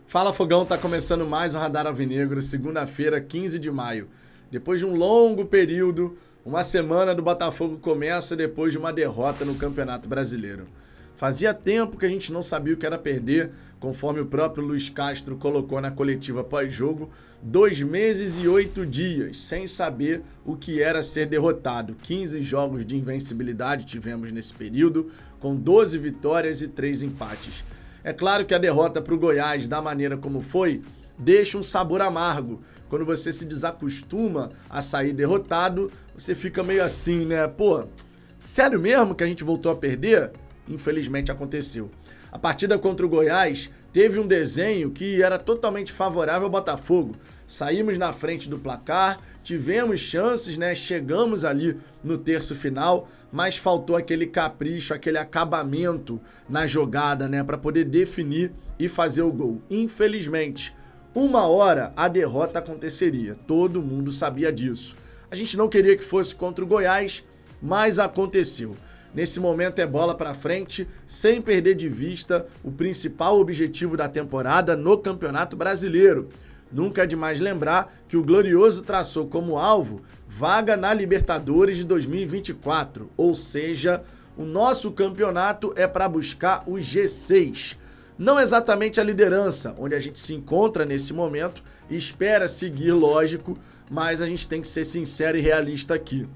Fala Fogão, tá começando mais um Radar Alvinegro, segunda-feira, 15 de maio. Depois de um longo período, uma semana do Botafogo começa depois de uma derrota no Campeonato Brasileiro. Fazia tempo que a gente não sabia o que era perder, conforme o próprio Luiz Castro colocou na coletiva pós-jogo, 2 meses e 8 dias, sem saber o que era ser derrotado. 15 jogos de invencibilidade tivemos nesse período, com 12 vitórias e 3 empates. É claro que a derrota para o Goiás, da maneira como foi, deixa um sabor amargo. Quando você se desacostuma a sair derrotado, você fica meio assim, né? Pô, sério mesmo que a gente voltou a perder? Infelizmente aconteceu. A partida contra o Goiás teve um desenho que era totalmente favorável ao Botafogo. Saímos na frente do placar, tivemos chances, né? Chegamos ali no terço final, mas faltou aquele capricho, aquele acabamento na jogada, né? Para poder definir e fazer o gol. Infelizmente, uma hora a derrota aconteceria. Todo mundo sabia disso. A gente não queria que fosse contra o Goiás, mas aconteceu. Nesse momento é bola pra frente, sem perder de vista o principal objetivo da temporada no Campeonato Brasileiro. Nunca é demais lembrar que o Glorioso traçou como alvo vaga na Libertadores de 2024, ou seja, o nosso campeonato é para buscar o G6. Não exatamente a liderança, onde a gente se encontra nesse momento e espera seguir, lógico, mas a gente tem que ser sincero e realista aqui.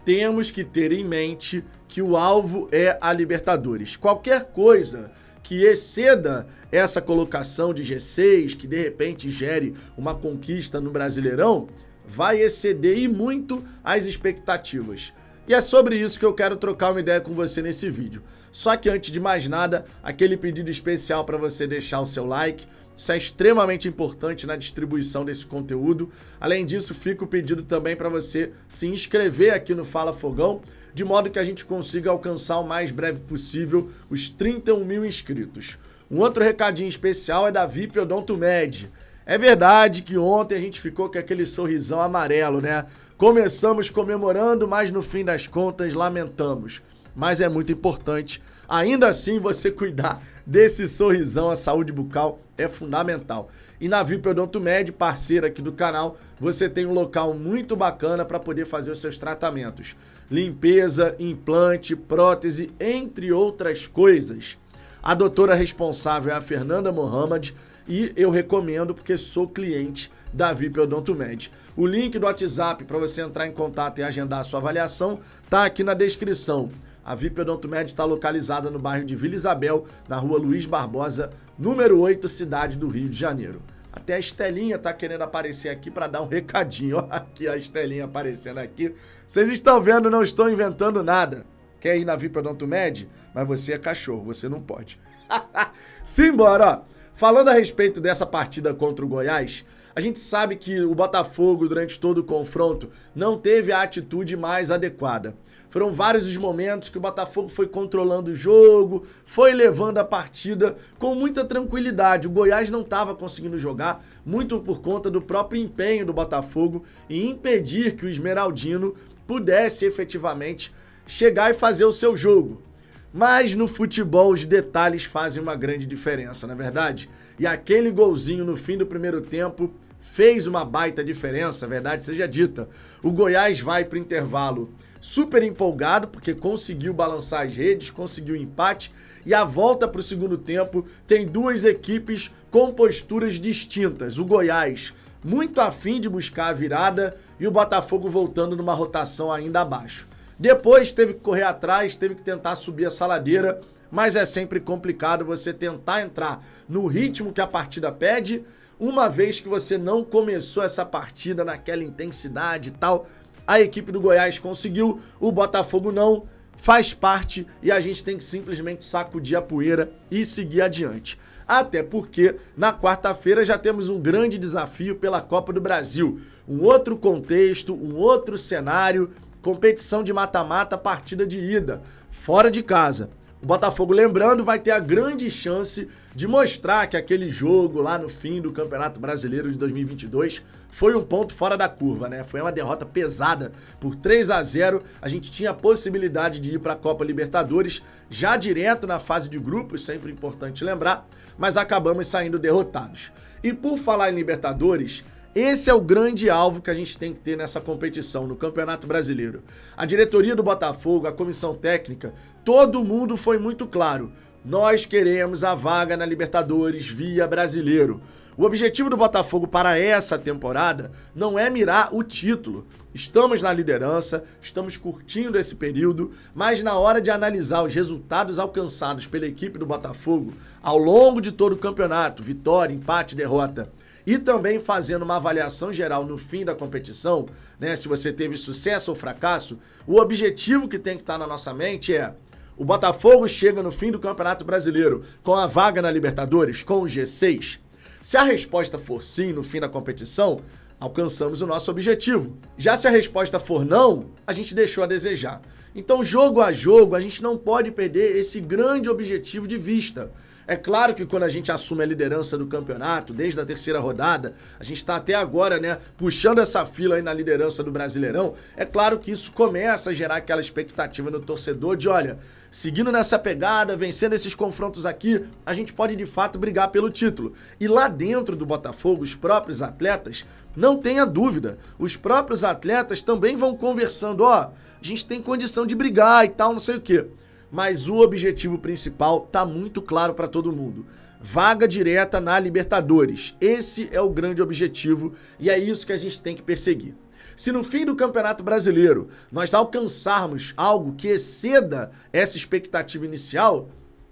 Temos que ter em mente que o alvo é a Libertadores. Qualquer coisa que exceda essa colocação de G6, que de repente gere uma conquista no Brasileirão, vai exceder e muito as expectativas. E é sobre isso que eu quero trocar uma ideia com você nesse vídeo. Só que antes de mais nada, aquele pedido especial para você deixar o seu like. Isso é extremamente importante na distribuição desse conteúdo. Além disso, fica o pedido também para você se inscrever aqui no Fala Fogão, de modo que a gente consiga alcançar o mais breve possível os 31 mil inscritos. Um outro recadinho especial é da VIP Odontomed. É verdade que ontem a gente ficou com aquele sorrisão amarelo, né? Começamos comemorando, mas no fim das contas lamentamos. Mas é muito importante, ainda assim, você cuidar desse sorrisão. A saúde bucal é fundamental. E na VIP Odontomed, parceira aqui do canal, você tem um local muito bacana para poder fazer os seus tratamentos. Limpeza, implante, prótese, entre outras coisas. A doutora responsável é a Fernanda Mohamed e eu recomendo porque sou cliente da VIP Odontomed. O link do WhatsApp para você entrar em contato e agendar a sua avaliação tá aqui na descrição. A VIP Odontomed está localizada no bairro de Vila Isabel, na rua Luiz Barbosa, número 8, cidade do Rio de Janeiro. Até a Estelinha tá querendo aparecer aqui para dar um recadinho. Olha aqui a Estelinha aparecendo aqui. Vocês estão vendo, não estou inventando nada. Quer ir na VIP Odontomed? Mas você é cachorro, você não pode. Simbora, ó. Falando a respeito dessa partida contra o Goiás, a gente sabe que o Botafogo, durante todo o confronto, não teve a atitude mais adequada. Foram vários os momentos que o Botafogo foi controlando o jogo, foi levando a partida com muita tranquilidade. O Goiás não estava conseguindo jogar, muito por conta do próprio empenho do Botafogo em impedir que o Esmeraldino pudesse efetivamente chegar e fazer o seu jogo. Mas no futebol os detalhes fazem uma grande diferença, não é verdade? E aquele golzinho no fim do primeiro tempo fez uma baita diferença, verdade seja dita. O Goiás vai para o intervalo super empolgado, porque conseguiu balançar as redes, conseguiu empate, e a volta para o segundo tempo tem duas equipes com posturas distintas. O Goiás muito afim de buscar a virada e o Botafogo voltando numa rotação ainda abaixo. Depois teve que correr atrás, teve que tentar subir essa ladeira, mas é sempre complicado você tentar entrar no ritmo que a partida pede, uma vez que você não começou essa partida naquela intensidade e tal. A equipe do Goiás conseguiu, o Botafogo não, faz parte e a gente tem que simplesmente sacudir a poeira e seguir adiante. Até porque na quarta-feira já temos um grande desafio pela Copa do Brasil, um outro contexto, um outro cenário. Competição de mata-mata, partida de ida, fora de casa. O Botafogo, lembrando, vai ter a grande chance de mostrar que aquele jogo lá no fim do Campeonato Brasileiro de 2022 foi um ponto fora da curva, né? Foi uma derrota pesada por 3-0. A gente tinha a possibilidade de ir para a Copa Libertadores já direto na fase de grupos, sempre importante lembrar, mas acabamos saindo derrotados. E por falar em Libertadores, esse é o grande alvo que a gente tem que ter nessa competição, no Campeonato Brasileiro. A diretoria do Botafogo, a comissão técnica, todo mundo foi muito claro. Nós queremos a vaga na Libertadores via Brasileiro. O objetivo do Botafogo para essa temporada não é mirar o título. Estamos na liderança, estamos curtindo esse período, mas na hora de analisar os resultados alcançados pela equipe do Botafogo ao longo de todo o campeonato, vitória, empate, derrota, e também fazendo uma avaliação geral no fim da competição, né, se você teve sucesso ou fracasso, o objetivo que tem que estar na nossa mente é: o Botafogo chega no fim do Campeonato Brasileiro com a vaga na Libertadores, com o G6? Se a resposta for sim no fim da competição, alcançamos o nosso objetivo. Já se a resposta for não, a gente deixou a desejar. Então, jogo a jogo, a gente não pode perder esse grande objetivo de vista. É claro que quando a gente assume a liderança do campeonato, desde a terceira rodada, a gente está até agora, né, puxando essa fila aí na liderança do Brasileirão, é claro que isso começa a gerar aquela expectativa no torcedor de, olha, seguindo nessa pegada, vencendo esses confrontos aqui, a gente pode de fato brigar pelo título. E lá dentro do Botafogo, os próprios atletas, não tenha dúvida, os próprios atletas também vão conversando, ó, a gente tem condição de brigar e tal, não sei o quê. Mas o objetivo principal tá muito claro para todo mundo. Vaga direta na Libertadores. Esse é o grande objetivo e é isso que a gente tem que perseguir. Se no fim do Campeonato Brasileiro nós alcançarmos algo que exceda essa expectativa inicial,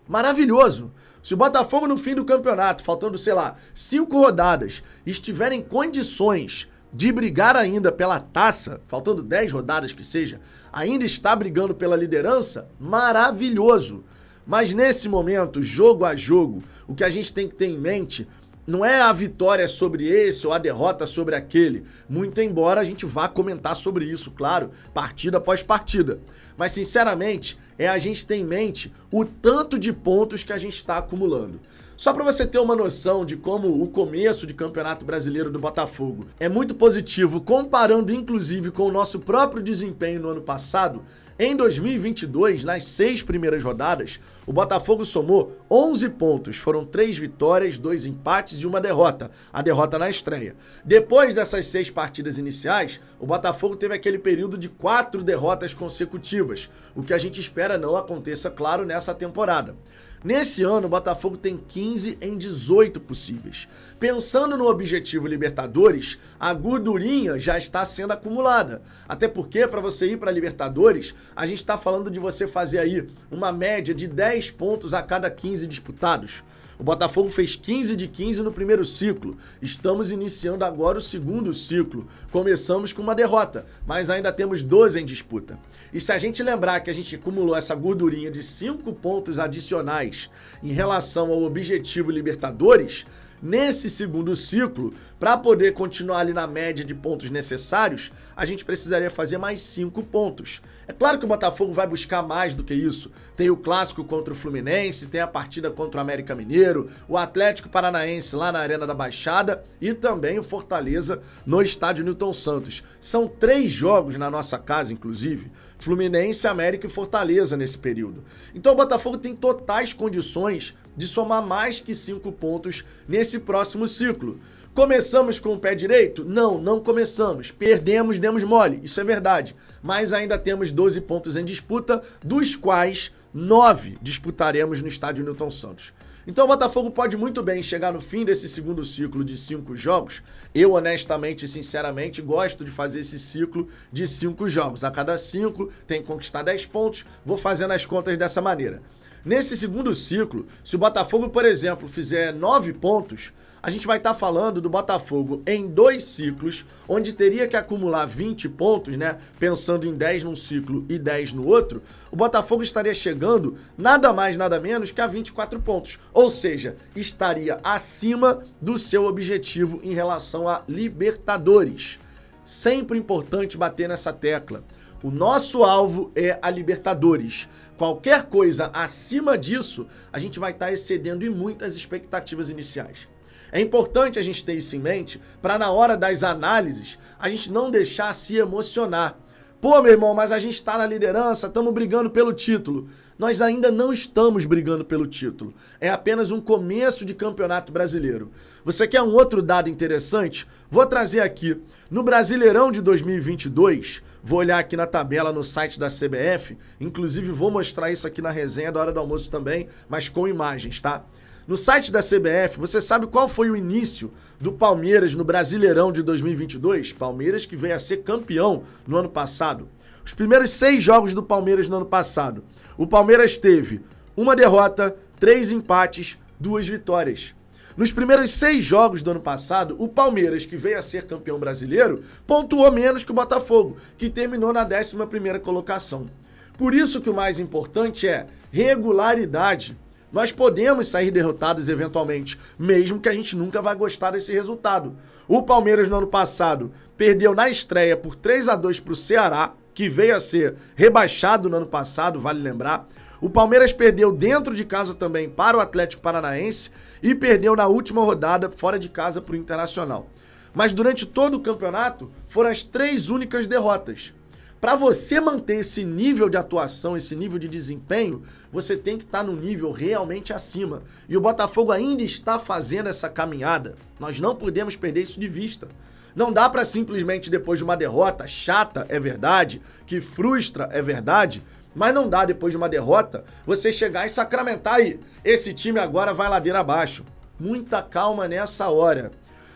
maravilhoso. Se o Botafogo no fim do campeonato, faltando, sei lá, 5 rodadas, estiver em condições de brigar ainda pela taça, faltando 10 rodadas que seja, ainda está brigando pela liderança, maravilhoso. Mas nesse momento, jogo a jogo, o que a gente tem que ter em mente não é a vitória sobre esse ou a derrota sobre aquele, muito embora a gente vá comentar sobre isso, claro, partida após partida. Mas, sinceramente, é a gente ter em mente o tanto de pontos que a gente está acumulando. Só para você ter uma noção de como o começo de Campeonato Brasileiro do Botafogo é muito positivo, comparando inclusive com o nosso próprio desempenho no ano passado, em 2022, nas 6 primeiras rodadas, o Botafogo somou 11 pontos, foram 3 vitórias, 2 empates e 1 derrota, a derrota na estreia. Depois dessas 6 partidas iniciais, o Botafogo teve aquele período de 4 derrotas consecutivas, o que a gente espera não aconteça, claro, nessa temporada. Nesse ano, o Botafogo tem 15 em 18 possíveis. Pensando no objetivo Libertadores, a gordurinha já está sendo acumulada. Até porque, para você ir para Libertadores, a gente está falando de você fazer aí uma média de 10 pontos a cada 15 disputados. O Botafogo fez 15 de 15 no primeiro ciclo. Estamos iniciando agora o segundo ciclo. Começamos com uma derrota, mas ainda temos 12 em disputa. E se a gente lembrar que a gente acumulou essa gordurinha de 5 pontos adicionais em relação ao objetivo Libertadores, nesse segundo ciclo, para poder continuar ali na média de pontos necessários, a gente precisaria fazer mais 5 pontos. É claro que o Botafogo vai buscar mais do que isso. Tem o clássico contra o Fluminense, tem a partida contra o América Mineiro, o Atlético Paranaense lá na Arena da Baixada e também o Fortaleza no estádio Newton Santos. São 3 jogos na nossa casa, inclusive, Fluminense, América e Fortaleza nesse período. Então o Botafogo tem totais condições de somar mais que 5 pontos nesse próximo ciclo. Começamos com o pé direito? Não, não começamos. Perdemos, demos mole, isso é verdade. Mas ainda temos 12 pontos em disputa, dos quais 9 disputaremos no estádio Newton Santos. Então o Botafogo pode muito bem chegar no fim desse segundo ciclo de 5 jogos. Eu, honestamente e sinceramente, gosto de fazer esse ciclo de 5 jogos. A cada 5 tem que conquistar 10 pontos, vou fazendo as contas dessa maneira. Nesse segundo ciclo, se o Botafogo, por exemplo, fizer 9 pontos, a gente vai estar falando do Botafogo em 2 ciclos, onde teria que acumular 20 pontos, né? Pensando em 10 num ciclo e 10 no outro, o Botafogo estaria chegando nada mais, nada menos que a 24 pontos. Ou seja, estaria acima do seu objetivo em relação a Libertadores. Sempre importante bater nessa tecla. O nosso alvo é a Libertadores. Qualquer coisa acima disso, a gente vai estar excedendo em muitas expectativas iniciais. É importante a gente ter isso em mente para na hora das análises a gente não deixar se emocionar. Pô, meu irmão, mas a gente está na liderança, estamos brigando pelo título. Nós ainda não estamos brigando pelo título. É apenas um começo de campeonato brasileiro. Você quer um outro dado interessante? Vou trazer aqui. No Brasileirão de 2022, vou olhar aqui na tabela no site da CBF, inclusive vou mostrar isso aqui na resenha da hora do almoço também, mas com imagens, tá? No site da CBF, você sabe qual foi o início do Palmeiras no Brasileirão de 2022? Palmeiras que veio a ser campeão no ano passado. Os primeiros 6 jogos do Palmeiras no ano passado. O Palmeiras teve 1 derrota, 3 empates, 2 vitórias. Nos primeiros 6 jogos do ano passado, o Palmeiras, que veio a ser campeão brasileiro, pontuou menos que o Botafogo, que terminou na 11ª colocação. Por isso que o mais importante é regularidade. Nós podemos sair derrotados eventualmente, mesmo que a gente nunca vai gostar desse resultado. O Palmeiras no ano passado perdeu na estreia por 3-2 para o Ceará, que veio a ser rebaixado no ano passado, vale lembrar. O Palmeiras perdeu dentro de casa também para o Atlético Paranaense e perdeu na última rodada fora de casa para o Internacional. Mas durante todo o campeonato foram as 3 únicas derrotas. Para você manter esse nível de atuação, esse nível de desempenho, você tem que estar no nível realmente acima. E o Botafogo ainda está fazendo essa caminhada. Nós não podemos perder isso de vista. Não dá para simplesmente, depois de uma derrota chata, é verdade, que frustra, é verdade, mas não dá, depois de uma derrota, você chegar e sacramentar aí. Esse time agora vai ladeira abaixo. Muita calma nessa hora.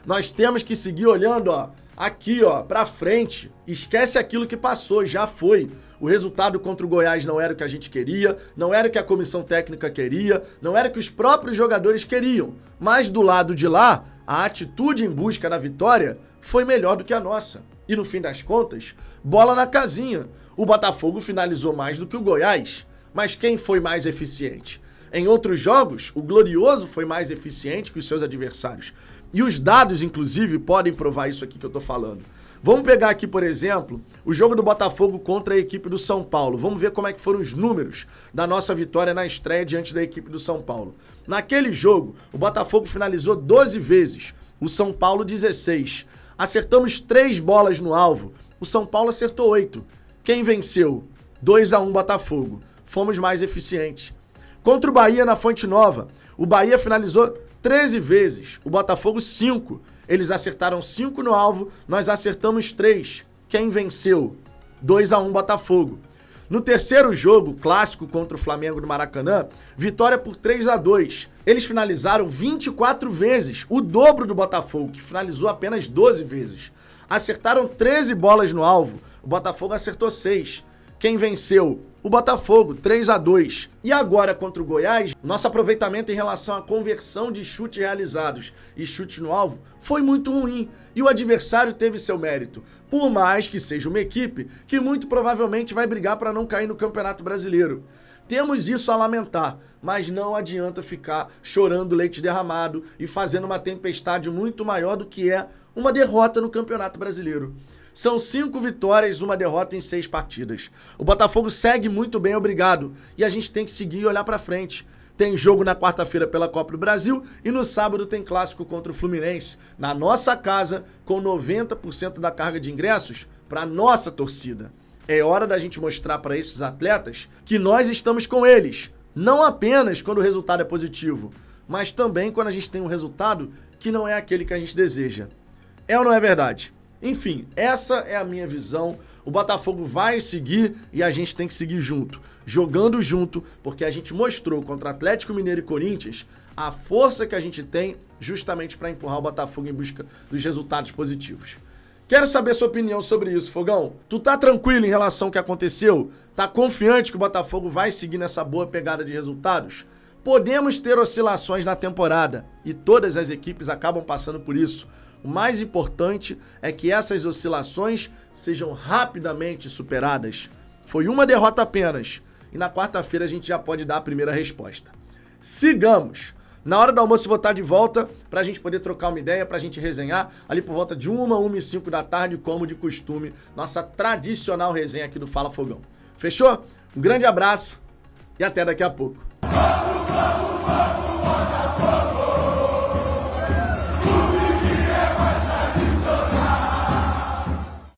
Nós temos que seguir olhando, aqui, pra frente. Esquece aquilo que passou, já foi. O resultado contra o Goiás não era o que a gente queria, não era o que a comissão técnica queria, não era o que os próprios jogadores queriam. Mas do lado de lá, a atitude em busca da vitória foi melhor do que a nossa. E no fim das contas, bola na casinha. O Botafogo finalizou mais do que o Goiás. Mas quem foi mais eficiente? Em outros jogos, o Glorioso foi mais eficiente que os seus adversários. E os dados, inclusive, podem provar isso aqui que eu tô falando. Vamos pegar aqui, por exemplo, o jogo do Botafogo contra a equipe do São Paulo. Vamos ver como é que foram os números da nossa vitória na estreia diante da equipe do São Paulo. Naquele jogo, o Botafogo finalizou 12 vezes, o São Paulo 16. Acertamos 3 bolas no alvo, o São Paulo acertou 8. Quem venceu? 2-1 Botafogo. Fomos mais eficientes. Contra o Bahia na Fonte Nova, o Bahia finalizou 13 vezes, o Botafogo 5. Eles acertaram 5 no alvo, nós acertamos 3. Quem venceu? 2-1 Botafogo. No terceiro jogo, clássico contra o Flamengo no Maracanã, vitória por 3-2. Eles finalizaram 24 vezes, o dobro do Botafogo, que finalizou apenas 12 vezes. Acertaram 13 bolas no alvo, o Botafogo acertou 6. Quem venceu? O Botafogo, 3-2. E agora contra o Goiás, nosso aproveitamento em relação à conversão de chutes realizados e chutes no alvo foi muito ruim. E o adversário teve seu mérito. Por mais que seja uma equipe que muito provavelmente vai brigar para não cair no Campeonato Brasileiro. Temos isso a lamentar, mas não adianta ficar chorando leite derramado e fazendo uma tempestade muito maior do que é uma derrota no Campeonato Brasileiro. São 5 vitórias, 1 derrota em 6 partidas. O Botafogo segue muito bem, obrigado. E a gente tem que seguir e olhar pra frente. Tem jogo na quarta-feira pela Copa do Brasil e no sábado tem clássico contra o Fluminense. Na nossa casa, com 90% da carga de ingressos pra nossa torcida. É hora da gente mostrar para esses atletas que nós estamos com eles. Não apenas quando o resultado é positivo, mas também quando a gente tem um resultado que não é aquele que a gente deseja. É ou não é verdade? Enfim, essa é a minha visão. O Botafogo vai seguir e a gente tem que seguir junto. Jogando junto, porque a gente mostrou contra Atlético Mineiro e Corinthians a força que a gente tem justamente para empurrar o Botafogo em busca dos resultados positivos. Quero saber sua opinião sobre isso, Fogão. Tu tá tranquilo em relação ao que aconteceu? Tá confiante que o Botafogo vai seguir nessa boa pegada de resultados? Podemos ter oscilações na temporada e todas as equipes acabam passando por isso. O mais importante é que essas oscilações sejam rapidamente superadas. Foi 1 derrota apenas e na quarta-feira a gente já pode dar a primeira resposta. Sigamos! Na hora do almoço eu vou estar de volta pra gente poder trocar uma ideia, pra gente resenhar ali por volta de 1h05 da tarde, como de costume, nossa tradicional resenha aqui do Fala Fogão. Fechou? Um grande abraço e até daqui a pouco.